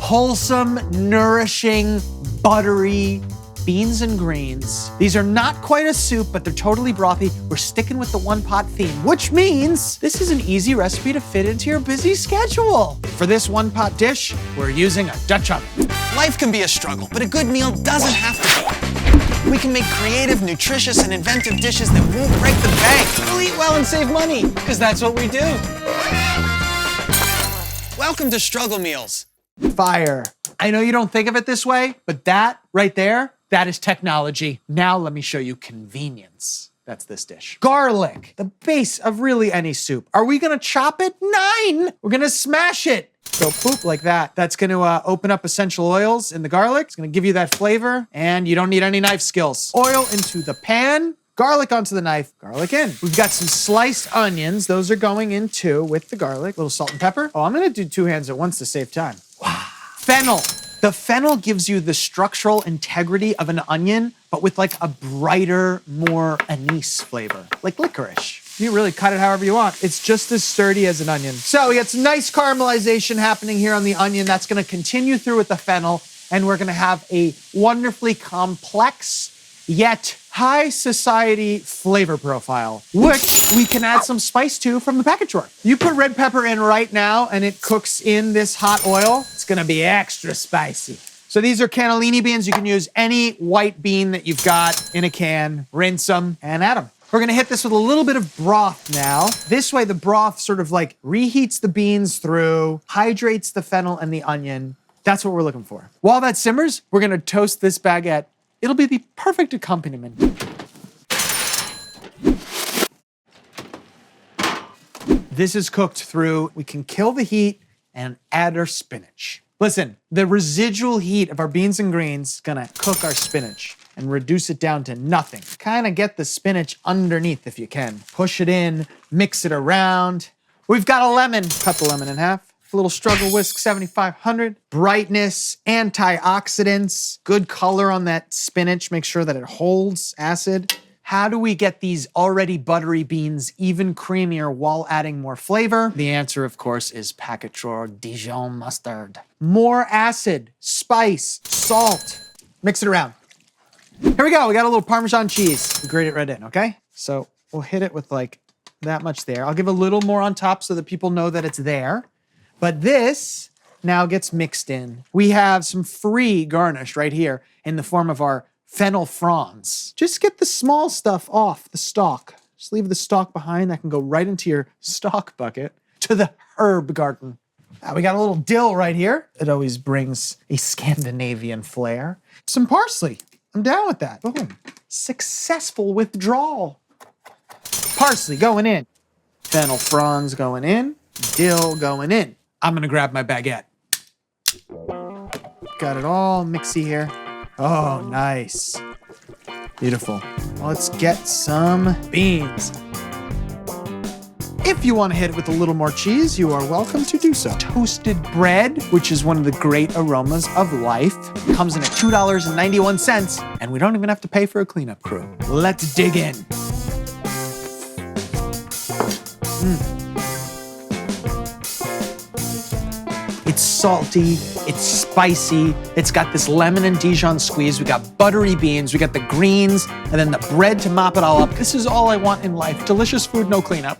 wholesome, nourishing, buttery beans and greens. These are not quite a soup, but they're totally brothy. We're sticking with the one-pot theme, which means this is an easy recipe to fit into your busy schedule. For this one-pot dish, we're using a Dutch oven. Life can be a struggle, but a good meal doesn't have to be. We can make creative, nutritious, and inventive dishes that won't break the bank. We'll eat well and save money, because that's what we do. Welcome to Struggle Meals. Fire. I know you don't think of it this way, but that right there, that is technology. Now let me show you convenience. That's this dish. Garlic, the base of really any soup. Are we gonna chop it? 9! We're gonna smash it. So boop, like that. That's gonna open up essential oils in the garlic. It's gonna give you that flavor, and you don't need any knife skills. Oil into the pan, garlic onto the knife, garlic in. We've got some sliced onions. Those are going in too with the garlic. A little salt and pepper. Oh, I'm gonna do 2 hands at once to save time. Wow. Fennel. The fennel gives you the structural integrity of an onion, but with like a brighter, more anise flavor, like licorice. You really cut it however you want. It's just as sturdy as an onion. So we got some nice caramelization happening here on the onion. That's gonna continue through with the fennel, and we're gonna have a wonderfully complex, yet high society flavor profile, which we can add some spice to from the package drawer. You put red pepper in right now and it cooks in this hot oil. It's gonna be extra spicy. So these are cannellini beans. You can use any white bean that you've got in a can, rinse them, and add them. We're gonna hit this with a little bit of broth now. This way the broth sort of like reheats the beans through, hydrates the fennel and the onion. That's what we're looking for. While that simmers, we're gonna toast this baguette. It'll be the perfect accompaniment. This is cooked through. We can kill the heat and add our spinach. Listen, the residual heat of our beans and greens is gonna cook our spinach and reduce it down to nothing. Kind of get the spinach underneath if you can. Push it in, mix it around. We've got a lemon. Cut the lemon in half. A little Struggle Whisk 7500. Brightness, antioxidants, good color on that spinach. Make sure that it holds acid. How do we get these already buttery beans even creamier while adding more flavor? The answer, of course, is packet drawer Dijon mustard. More acid, spice, salt. Mix it around. Here we go. We got a little Parmesan cheese. We grate it right in, okay? So we'll hit it with like that much there. I'll give a little more on top so that people know that it's there. But this now gets mixed in. We have some free garnish right here in the form of our fennel fronds. Just get the small stuff off the stalk. Just leave the stalk behind. That can go right into your stalk bucket to the herb garden. We got a little dill right here. It always brings a Scandinavian flair. Some parsley. I'm down with that. Boom. Successful withdrawal. Parsley going in. Fennel fronds going in. Dill going in. I'm gonna grab my baguette. Got it all mixy here. Oh, nice. Beautiful. Well, let's get some beans. If you want to hit it with a little more cheese, you are welcome to do so. Toasted bread, which is one of the great aromas of life, comes in at $2.91, and we don't even have to pay for a cleanup crew. Let's dig in. It's salty, it's spicy, it's got this lemon and Dijon squeeze, we got buttery beans, we got the greens, and then the bread to mop it all up. This is all I want in life. Delicious food, no cleanup.